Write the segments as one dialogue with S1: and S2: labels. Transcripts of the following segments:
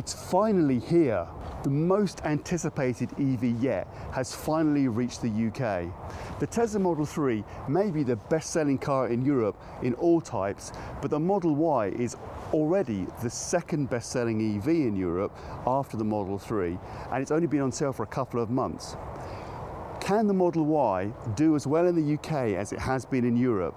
S1: It's finally here. The most anticipated EV yet has finally reached the UK. The Tesla Model 3 may be the best-selling car in Europe in all types, but the Model Y is already the second best-selling EV in Europe after the Model 3, and it's only been on sale for a couple of months. Can the Model Y do as well in the UK as it has been in Europe?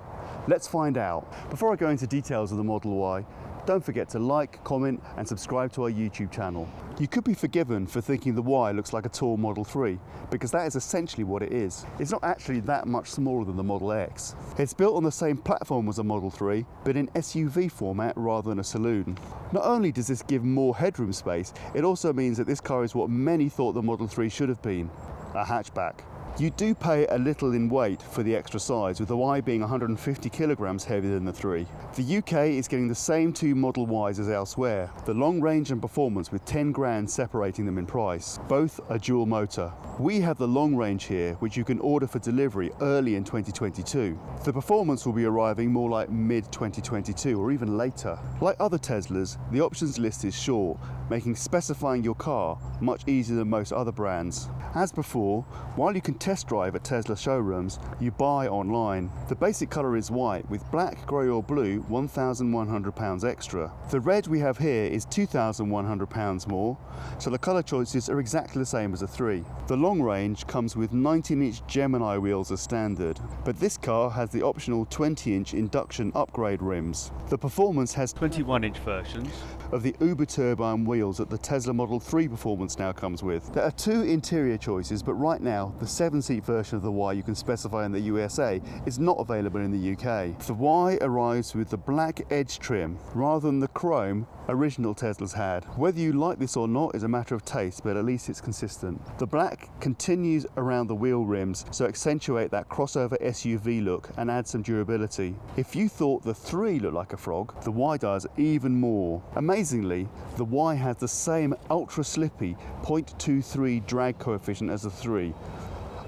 S1: Let's find out. Before I go into details of the Model Y, don't forget to like, comment and subscribe to our YouTube channel. You could be forgiven for thinking the Y looks like a tall Model 3, because that is essentially what it is. It's not actually that much smaller than the Model X. It's built on the same platform as a Model 3, but in SUV format rather than a saloon. Not only does this give more headroom space, it also means that this car is what many thought the Model 3 should have been, a hatchback. You do pay a little in weight for the extra size, with the Y being 150 kilograms heavier than the 3. The UK is getting the same two Model Ys as elsewhere, the long range and performance with 10 grand separating them in price. Both are dual motor. We have the long range here, which you can order for delivery early in 2022. The performance will be arriving more like mid-2022 or even later. Like other Teslas, the options list is short, making specifying your car much easier than most other brands. As before, while you can test drive at Tesla showrooms, you buy online. The basic colour is white, with black, grey or blue £1,100 extra. The red we have here is £2,100 more, so the colour choices are exactly the same as the 3. The long range comes with 19-inch Gemini wheels as standard, but this car has the optional 20-inch induction upgrade rims. The performance has
S2: 21-inch versions
S1: of the Uber turbine wheels that the Tesla Model 3 Performance now comes with. There are two interior choices, but right now the 7-seat version of the Y you can specify in the USA is not available in the UK. The Y arrives with the black edge trim rather than the chrome original Teslas had. Whether you like this or not is a matter of taste, but at least it's consistent. The black continues around the wheel rims, so accentuate that crossover SUV look and add some durability. If you thought the 3 looked like a frog, the Y does even more. Amazingly, the Y has the same ultra slippy 0.23 drag coefficient as the 3.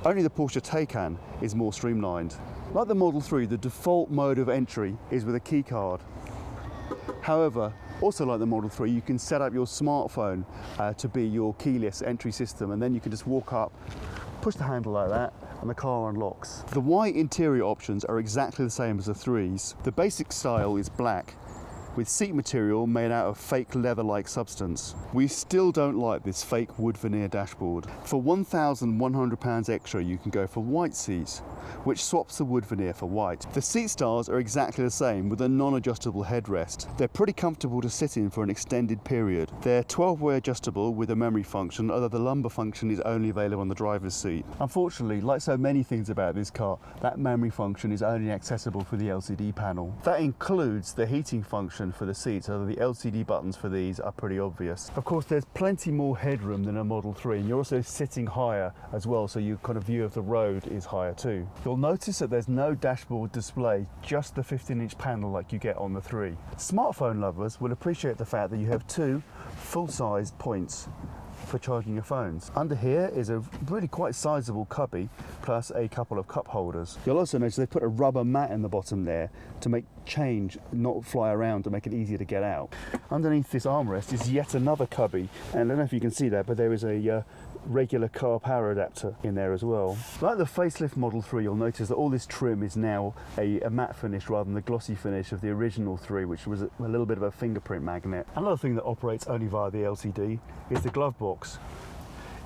S1: Only the Porsche Taycan is more streamlined. Like the Model 3, the default mode of entry is with a key card. However, also like the Model 3, you can set up your smartphone to be your keyless entry system, and then you can just walk up, push the handle like that, and the car unlocks. The Y interior options are exactly the same as the 3's. The basic style is black, with seat material made out of fake leather-like substance. We still don't like this fake wood veneer dashboard. For £1,100 extra, you can go for white seats, which swaps the wood veneer for white. The seat styles are exactly the same, with a non-adjustable headrest. They're pretty comfortable to sit in for an extended period. They're 12-way adjustable with a memory function, although the lumbar function is only available on the driver's seat. Unfortunately, like so many things about this car, that memory function is only accessible for the LCD panel. That includes the heating function for the seats, although the LCD buttons for these are pretty obvious. Of course, there's plenty more headroom than a Model 3, and you're also sitting higher as well, so your kind of view of the road is higher too. You'll notice that there's no dashboard display, just the 15-inch panel like you get on the 3. Smartphone lovers will appreciate the fact that you have two full-sized points for charging your phones. Under here is a really quite sizable cubby, plus a couple of cup holders. You'll also notice they put a rubber mat in the bottom there to make change not fly around, to make it easier to get out. Underneath this armrest is yet another cubby, and I don't know if you can see that, but there is a regular car power adapter in there as well. Like the facelift Model 3, you'll notice that all this trim is now a matte finish rather than the glossy finish of the original 3, which was a little bit of a fingerprint magnet. Another thing that operates only via the LCD is the glove box.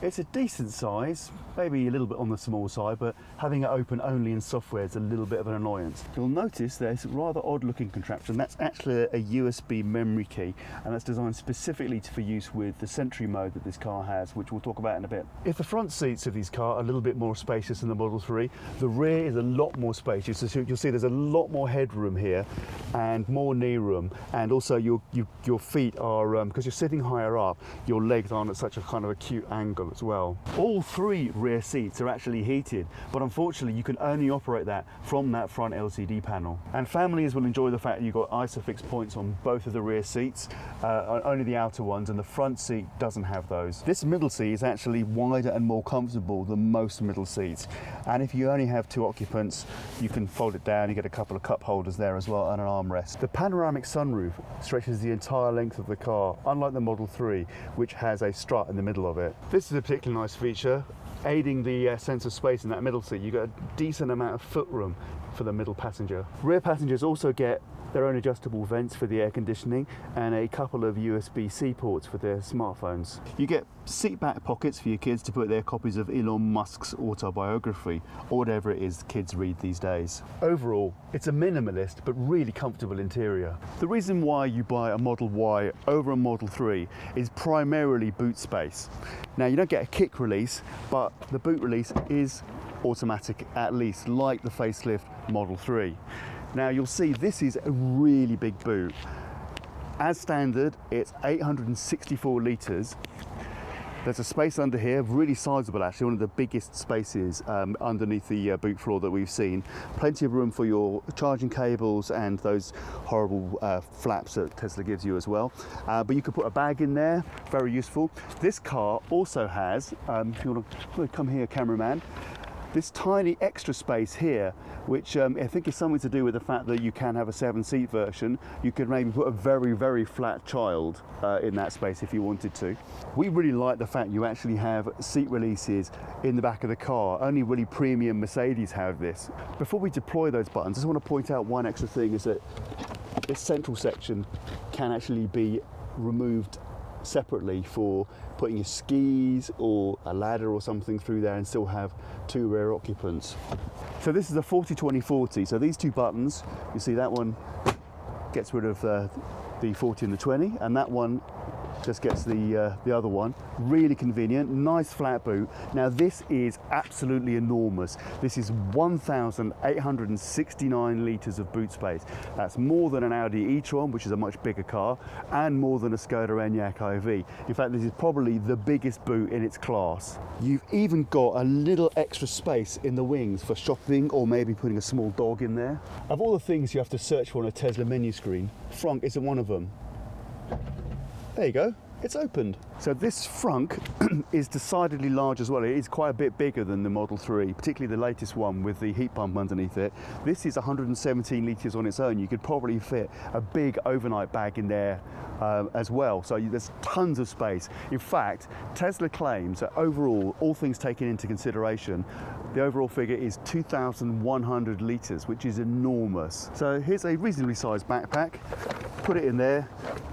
S1: It's a decent size, maybe a little bit on the small side, but having it open only in software is a little bit of an annoyance. You'll notice there's a rather odd looking contraption. That's actually a USB memory key, and that's designed specifically for use with the Sentry mode that this car has, which we'll talk about in a bit. If the front seats of this car are a little bit more spacious than the Model 3, the rear is a lot more spacious. So you'll see there's a lot more headroom here and more knee room, and also your feet are, because you're sitting higher up, your legs aren't at such a kind of acute angle as well. All three rear seats are actually heated, but unfortunately you can only operate that from that front LCD panel. And families will enjoy the fact that you've got ISOFIX points on both of the rear seats, only the outer ones, and the front seat doesn't have those. This middle seat is actually wider and more comfortable than most middle seats. And if you only have 2 occupants, you can fold it down, you get a couple of cup holders there as well and an armrest. The panoramic sunroof stretches the entire length of the car, unlike the Model 3, which has a strut in the middle of it. This is a particularly nice feature, aiding the sense of space in that middle seat. You get a decent amount of footroom for the middle passenger. Rear passengers also get their own adjustable vents for the air conditioning and a couple of USB-C ports for their smartphones. You get seat back pockets for your kids to put their copies of Elon Musk's autobiography or whatever it is kids read these days. Overall, it's a minimalist but really comfortable interior. The reason why you buy a Model Y over a Model 3 is primarily boot space. Now, you don't get a kick release, but the boot release is automatic, at least, like the facelift Model 3. Now you'll see this is a really big boot. As standard, it's 864 litres. There's a space under here, really sizable actually, one of the biggest spaces underneath the boot floor that we've seen. Plenty of room for your charging cables and those horrible flaps that Tesla gives you as well. But you could put a bag in there, very useful. This car also has, if you want to come here, cameraman, this tiny extra space here, which I think is something to do with the fact that you can have a 7-seat version. You could maybe put a very, very flat child in that space if you wanted to. We really like the fact you actually have seat releases in the back of the car. Only really premium Mercedes have this. Before we deploy those buttons, I just want to point out one extra thing, is that this central section can actually be removed separately for putting your skis or a ladder or something through there and still have 2 rear occupants. So this is a 40-20-40. So these 2 buttons, you see that one gets rid of the 40 and the 20, and that one just gets the other one. Really convenient, nice flat boot. Now this is absolutely enormous. This is 1,869 litres of boot space. That's more than an Audi e-tron, which is a much bigger car, and more than a Skoda Enyaq iV. In fact, this is probably the biggest boot in its class. You've even got a little extra space in the wings for shopping or maybe putting a small dog in there. Of all the things you have to search for on a Tesla menu screen, frunk isn't one of them. There you go, it's opened. So this frunk is decidedly large as well. It is quite a bit bigger than the Model 3, particularly the latest one with the heat pump underneath it. This is 117 litres on its own. You could probably fit a big overnight bag in there as well. So there's tons of space. In fact, Tesla claims that overall, all things taken into consideration, the overall figure is 2,100 litres, which is enormous. So here's a reasonably sized backpack. Put it in there.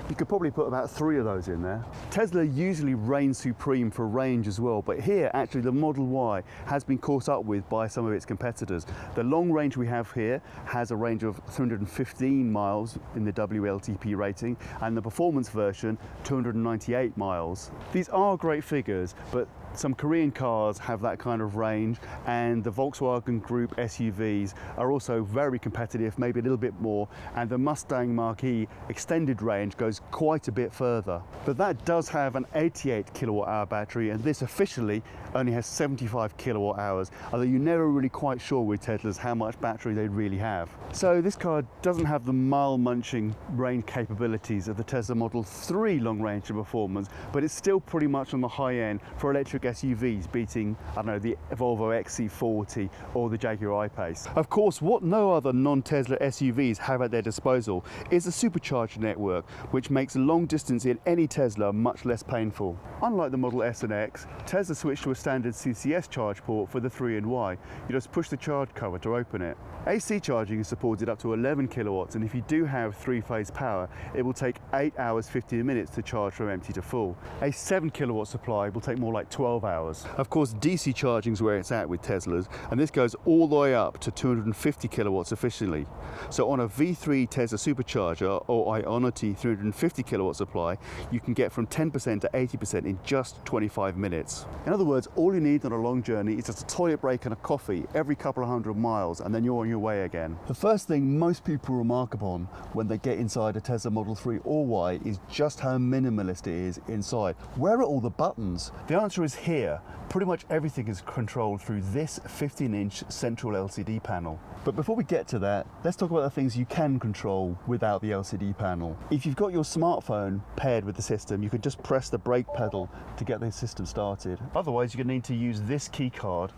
S1: You could probably put about 3 of those in there. Tesla usually reigns supreme for range as well, but here actually the Model Y has been caught up with by some of its competitors. The long range we have here has a range of 315 miles in the WLTP rating, and the performance version 298 miles. These are great figures, but some Korean cars have that kind of range, and the Volkswagen Group SUVs are also very competitive, maybe a little bit more, and the Mustang Mach-E extended range goes quite a bit further. But that does have an 88 kilowatt hour battery, and this officially only has 75 kilowatt hours, although you're never really quite sure with Teslas how much battery they really have. So this car doesn't have the mile-munching range capabilities of the Tesla Model 3 long range and performance, but it's still pretty much on the high end for electric SUVs, beating, I don't know, the Volvo XC40 or the Jaguar I-Pace. Of course, what no other non-Tesla SUVs have at their disposal is a supercharger network, which makes long distance in any Tesla much less painful. Unlike the Model S and X, Tesla switched to a standard CCS charge port for the 3 and Y. You just push the charge cover to open it. AC charging is supported up to 11 kilowatts, and if you do have 3-phase power, it will take 8 hours 15 minutes to charge from empty to full. A 7 kilowatt supply will take more like 12 hours. Of course, DC charging is where it's at with Teslas, and this goes all the way up to 250 kilowatts efficiently. So on a V3 Tesla supercharger or Ionity 350 kilowatt supply, you can get from 10% to 80% in just 25 minutes. In other words, all you need on a long journey is just a toilet break and a coffee every couple of 100 miles, and then you're on your way again. The first thing most people remark upon when they get inside a Tesla Model 3 or Y is just how minimalist it is inside. Where are all the buttons? The answer is here. Pretty much everything is controlled through this 15-inch central LCD panel. But before we get to that, let's talk about the things you can control without the LCD panel. If you've got your smartphone paired with the system, you can just press the brake pedal to get the system started. Otherwise, you're going to need to use this key card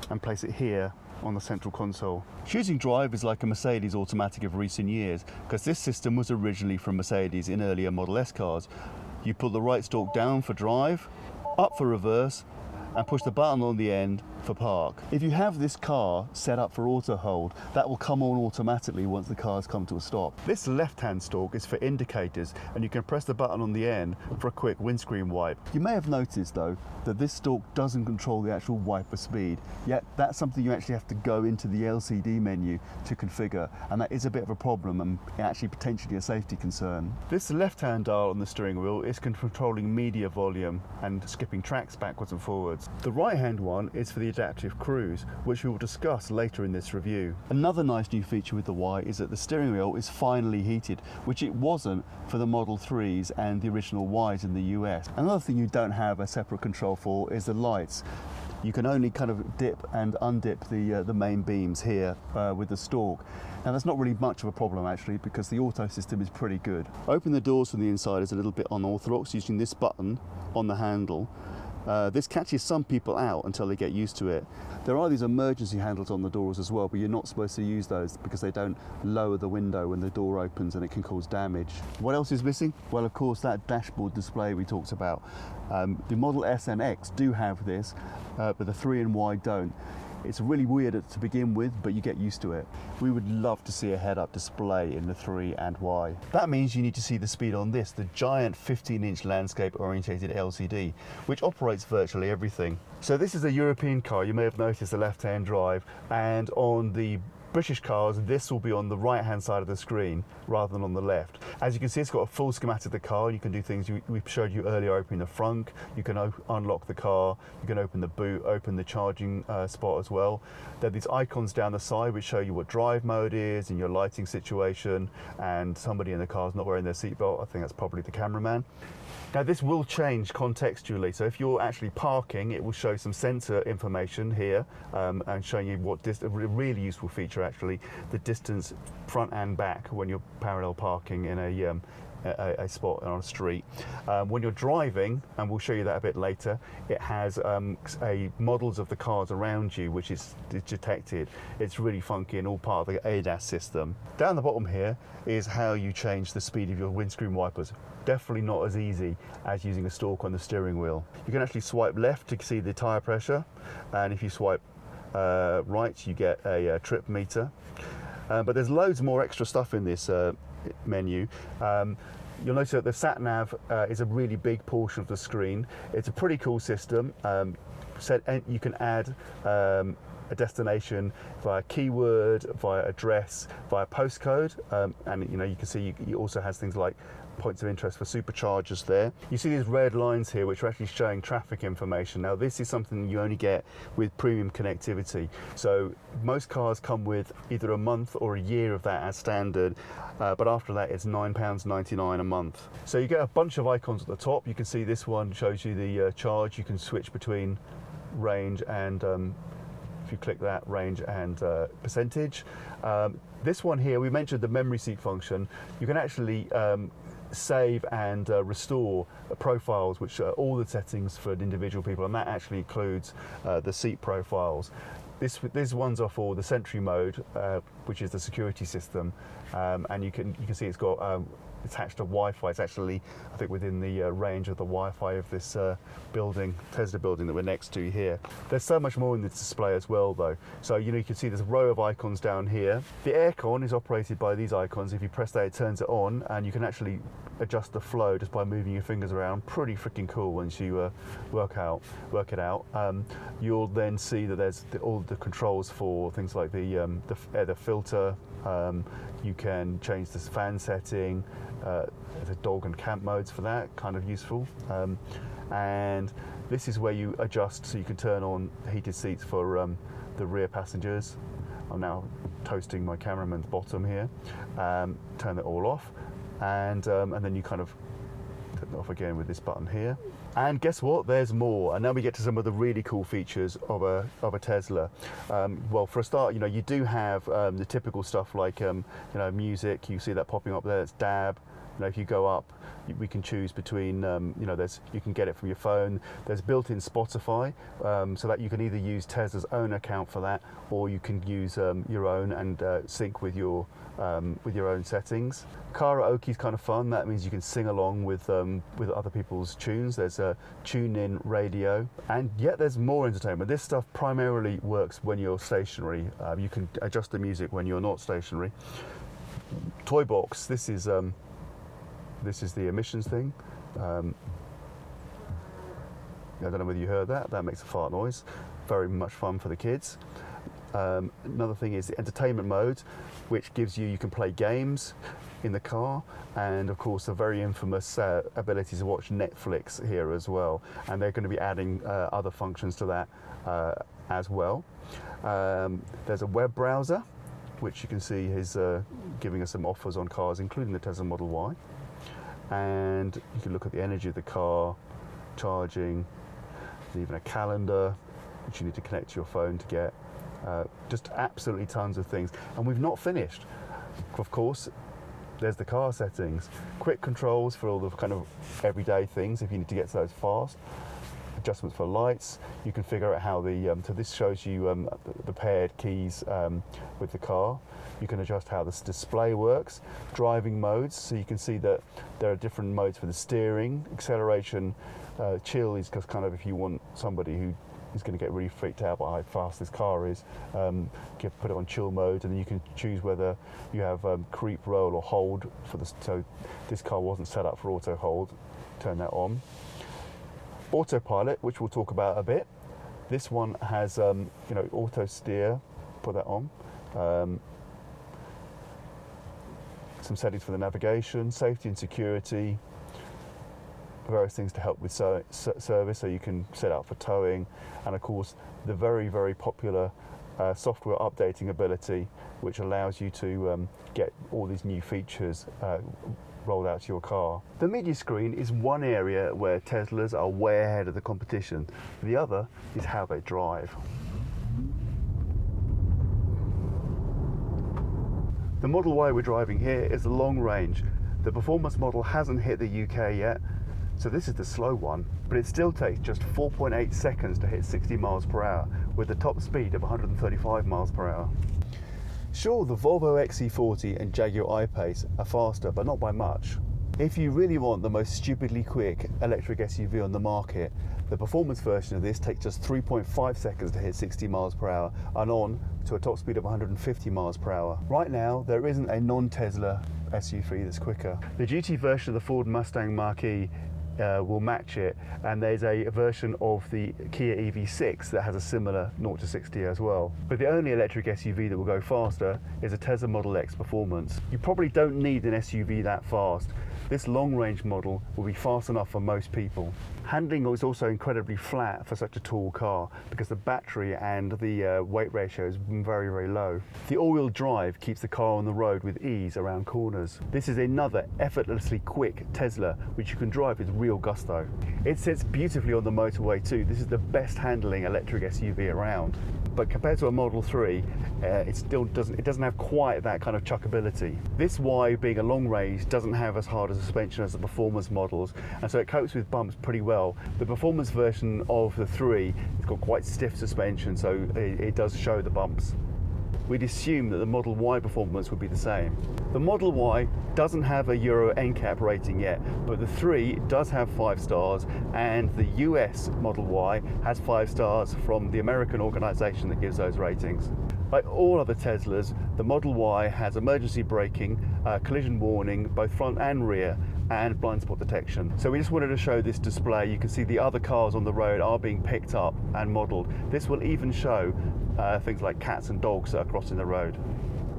S1: and place it here on the central console. Choosing drive is like a Mercedes automatic of recent years, because this system was originally from Mercedes in earlier Model S cars. You put the right stalk down for drive, up for reverse, and push the button on the end for park. If you have this car set up for auto hold, that will come on automatically once the car's come to a stop. This left-hand stalk is for indicators, and you can press the button on the end for a quick windscreen wipe. You may have noticed though that this stalk doesn't control the actual wiper speed, yet that's something you actually have to go into the LCD menu to configure, and that is a bit of a problem and actually potentially a safety concern. This left-hand dial on the steering wheel is controlling media volume and skipping tracks backwards and forwards. The right-hand one is for the adaptive cruise, which we will discuss later in this review. Another nice new feature with the Y is that the steering wheel is finally heated, which it wasn't for the Model 3s and the original Ys in the US. Another thing you don't have a separate control for is the lights. You can only kind of dip and undip the main beams here with the stalk. Now that's not really much of a problem actually, because the auto system is pretty good. Open the doors from the inside is a little bit unorthodox using this button on the handle. This catches some people out until they get used to it. There are these emergency handles on the doors as well, but you're not supposed to use those because they don't lower the window when the door opens and it can cause damage. What else is missing? Well, of course, that dashboard display we talked about. The Model S and X do have this, but the 3 and Y don't. It's really weird to begin with, but you get used to it. We would love to see a head-up display in the 3 and Y. That means you need to see the speed on this, the giant 15-inch landscape-orientated LCD, which operates virtually everything. So this is a European car. You may have noticed the left-hand drive, and on the British cars, this will be on the right-hand side of the screen rather than on the left. As you can see, it's got a full schematic of the car. You can do things we showed you earlier, opening the front. You can unlock the car. You can open the boot, open the charging spot as well. There are these icons down the side which show you what drive mode is and your lighting situation, and somebody in the car is not wearing their seatbelt. I think that's probably the cameraman. Now this will change contextually, so if you're actually parking, it will show some sensor information here and showing you what a really useful feature actually, the distance front and back when you're parallel parking in a spot on a street. When you're driving, and we'll show you that a bit later, it has models of the cars around you which is detected. It's really funky and all part of the ADAS system. Down the bottom here is how you change the speed of your windscreen wipers. Definitely not as easy as using a stalk on the steering wheel. You can actually swipe left to see the tyre pressure, and if you swipe right you get a trip meter. But there's loads more extra stuff in this menu. You'll notice that the sat-nav is a really big portion of the screen. It's a pretty cool system. You can add a destination via keyword, via address, via postcode, and you can see it also has things like points of interest for superchargers there. You see these red lines here which are actually showing traffic information. Now this is something you only get with premium connectivity. So most cars come with either a month or a year of that as standard, but after that it's £9.99 a month. So you get a bunch of icons at the top. You can see this one shows you the charge. You can switch between range and if you click that, range and percentage. This one here, we mentioned the memory seat function. You can actually save and restore profiles, which are all the settings for individual people, and that actually includes the seat profiles. These ones are for the Sentry mode, which is the security system, and you can see it's got attached to Wi-Fi. It's actually, I think, within the range of the Wi-Fi of this building, Tesla building that we're next to here. There's so much more in this display as well though. So you can see there's a row of icons down here. The aircon is operated by these icons. If you press that, it turns it on, and you can actually adjust the flow just by moving your fingers around. Pretty freaking cool once you work it out. You'll then see that there's all the controls for things like the filter. You can change this fan setting. There's a dog and camp modes for that, kind of useful. And this is where you adjust, so you can turn on heated seats for the rear passengers. I'm now toasting my cameraman's bottom here. Turn it all off, and then you kind of turn it off again with this button here. And guess what? There's more. And now we get to some of the really cool features of a Tesla. Well, for a start, you do have the typical stuff like music. You see that popping up there. It's DAB. If you go up, we can choose between, you can get it from your phone. There's built-in Spotify, so that you can either use Tesla's own account for that, or you can use your own and sync with your own settings. Karaoke is kind of fun. That means you can sing along with other people's tunes. There's a tune-in radio, and yet there's more entertainment. This stuff primarily works when you're stationary. You can adjust the music when you're not stationary. Toy box. This is the emissions thing. I don't know whether you heard that. That makes a fart noise. Very much fun for the kids. Another thing is the entertainment mode, which gives you can play games in the car, and of course the very infamous ability to watch Netflix here as well. And they're going to be adding other functions to that as well. There's a web browser, which you can see is giving us some offers on cars, including the Tesla Model Y. And you can look at the energy of the car, charging. There's even a calendar, which you need to connect to your phone to get. Just absolutely tons of things. And we've not finished. Of course, there's the car settings. Quick controls for all the kind of everyday things if you need to get to those fast. Adjustments for lights. You can figure out how so this shows you the paired keys with the car. You can adjust how this display works. Driving modes, so you can see that there are different modes for the steering. Acceleration, chill is just kind of if you want somebody who is going to get really freaked out by how fast this car is. Put it on chill mode, and then you can choose whether you have creep, roll, or hold so this car wasn't set up for auto hold. Turn that on. Autopilot, which we'll talk about a bit. This one has auto steer. Put that on. Some settings for the navigation, safety and security, various things to help with service, so you can set up for towing, and of course the very, very popular software updating ability, which allows you to get all these new features rolled out to your car. The media screen is one area where Teslas are way ahead of the competition. The other is how they drive. The Model Y we're driving here is the long range. The performance model hasn't hit the UK yet, so this is the slow one, but it still takes just 4.8 seconds to hit 60 miles per hour with the top speed of 135 miles per hour. Sure, the Volvo XC40 and Jaguar I-Pace are faster, but not by much. If you really want the most stupidly quick electric SUV on the market, the performance version of this takes just 3.5 seconds to hit 60 miles per hour and on to a top speed of 150 miles per hour. Right now, there isn't a non-Tesla SUV that's quicker. The GT version of the Ford Mustang Mach-E will match it, and there's a version of the Kia EV6 that has a similar 0 to 60 as well. But the only electric SUV that will go faster is a Tesla Model X Performance. You probably don't need an SUV that fast. This long-range model will be fast enough for most people. Handling is also incredibly flat for such a tall car because the battery and the weight ratio is very, very low. The all-wheel drive keeps the car on the road with ease around corners. This is another effortlessly quick Tesla which you can drive with real gusto. It sits beautifully on the motorway too. This is the best handling electric SUV around. But compared to a Model 3, it doesn't have quite that kind of chuckability. This Y, being a long range, doesn't have as hard a suspension as the performance models, and so it copes with bumps pretty well. The performance version of the 3 has got quite stiff suspension, so it does show the bumps. We'd assume that the Model Y performance would be the same. The Model Y doesn't have a Euro NCAP rating yet, but the 3 does have 5 stars, and the US Model Y has 5 stars from the American organisation that gives those ratings. Like all other Teslas, the Model Y has emergency braking, collision warning, both front and rear, and blind spot detection. So we just wanted to show this display. You can see the other cars on the road are being picked up and modelled. This will even show things like cats and dogs that are crossing the road.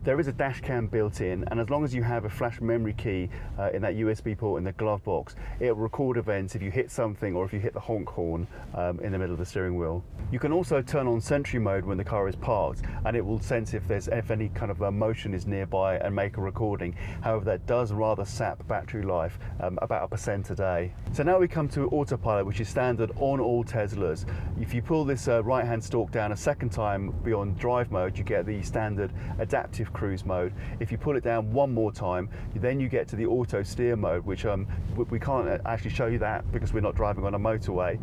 S1: There is a dash cam built in, and as long as you have a flash memory key in that USB port in the glove box, it will record events if you hit something or if you hit the honk horn in the middle of the steering wheel. You can also turn on sentry mode when the car is parked, and it will sense if any kind of motion is nearby and make a recording. However, that does rather sap battery life, about 1% a day. So now we come to autopilot, which is standard on all Teslas. If you pull this right hand stalk down a second time beyond drive mode, you get the standard adaptive cruise mode. If you pull it down one more time, then you get to the auto steer mode, which we can't actually show you that because we're not driving on a motorway,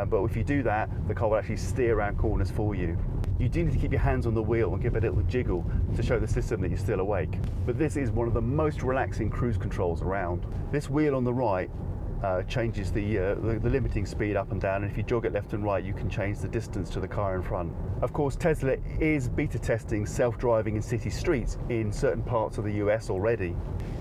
S1: but if you do that, the car will actually steer around corners for you. You do need to keep your hands on the wheel and give it a little jiggle to show the system that you're still awake. But this is one of the most relaxing cruise controls around. This wheel on the right changes the limiting speed up and down, and if you jog it left and right, you can change the distance to the car in front. Of course, Tesla is beta testing self-driving in city streets in certain parts of the US already.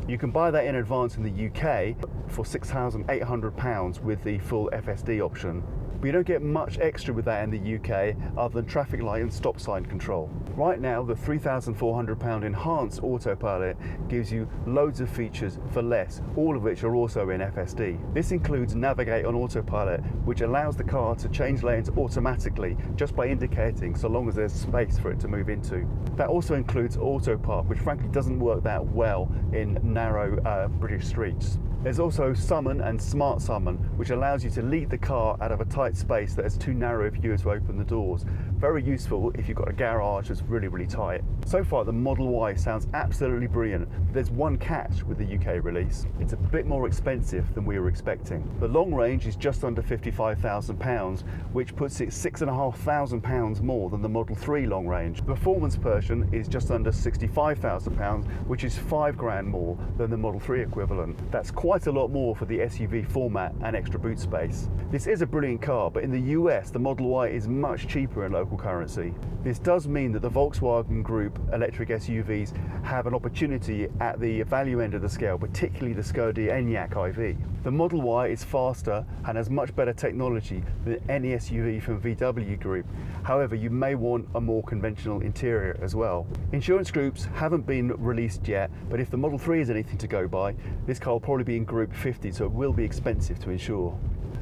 S1: You can buy that in advance in the UK for £6,800 with the full FSD option. But you don't get much extra with that in the UK other than traffic light and stop sign control. Right now, the £3,400 enhanced autopilot gives you loads of features for less, all of which are also in FSD. This includes Navigate on Autopilot, which allows the car to change lanes automatically just by indicating, so long as there's space for it to move into. That also includes Auto Park, which frankly doesn't work that well in narrow British streets. There's also Summon and Smart Summon, which allows you to lead the car out of a tight space that is too narrow for you to open the doors. Very useful if you've got a garage that's really, really tight. So far, the Model Y sounds absolutely brilliant. There's one catch with the UK release. It's a bit more expensive than we were expecting. The long range is just under £55,000, which puts it £6,500 more than the Model 3 long range. The performance version is just under £65,000, which is £5,000 more than the Model 3 equivalent. That's quite a lot more for the SUV format and extra boot space. This is a brilliant car, but in the US, the Model Y is much cheaper in local currency. This does mean that the Volkswagen Group electric SUVs have an opportunity at the value end of the scale, particularly the Skoda Enyaq iV. The Model Y is faster and has much better technology than any SUV from VW Group. However, you may want a more conventional interior as well. Insurance groups haven't been released yet, but if the Model 3 is anything to go by, this car will probably be in Group 50, so it will be expensive to insure.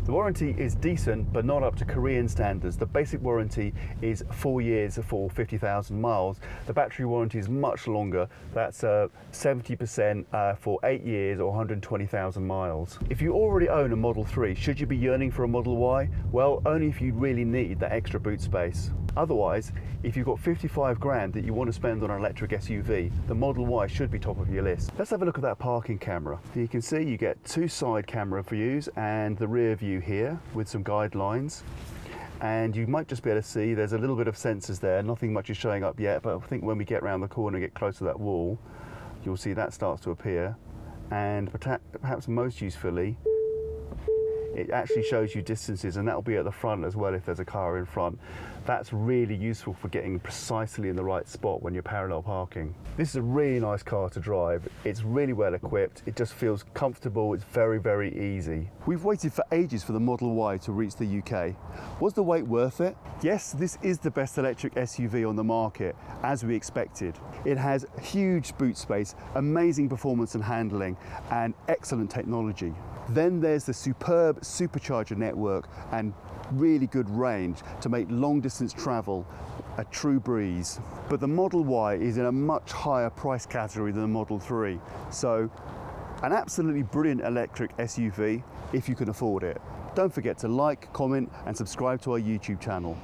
S1: The warranty is decent, but not up to Korean standards. The basic warranty is 4 years for 50,000 miles. The battery warranty is much longer. That's 70% for 8 years or 120,000 miles. If you already own a Model 3, should you be yearning for a Model Y? Well, only if you really need that extra boot space. Otherwise, if you've got 55 grand that you want to spend on an electric SUV, the Model Y should be top of your list. Let's have a look at that parking camera. You can see you get two side camera views and the rear view here with some guidelines. And you might just be able to see there's a little bit of sensors there. Nothing much is showing up yet, but I think when we get around the corner and get close to that wall, you'll see that starts to appear. And perhaps most usefully, it actually shows you distances, and that'll be at the front as well if there's a car in front. That's really useful for getting precisely in the right spot when you're parallel parking. This is a really nice car to drive. It's really well equipped. It just feels comfortable. It's very, very easy. We've waited for ages for the Model Y to reach the UK. Was the wait worth it? Yes, this is the best electric SUV on the market, as we expected. It has huge boot space, amazing performance and handling, and excellent technology. Then there's the superb supercharger network and really good range to make long distance travel a true breeze. But the Model Y is in a much higher price category than the Model 3. So an absolutely brilliant electric SUV if you can afford it. Don't forget to like, comment and subscribe to our YouTube channel.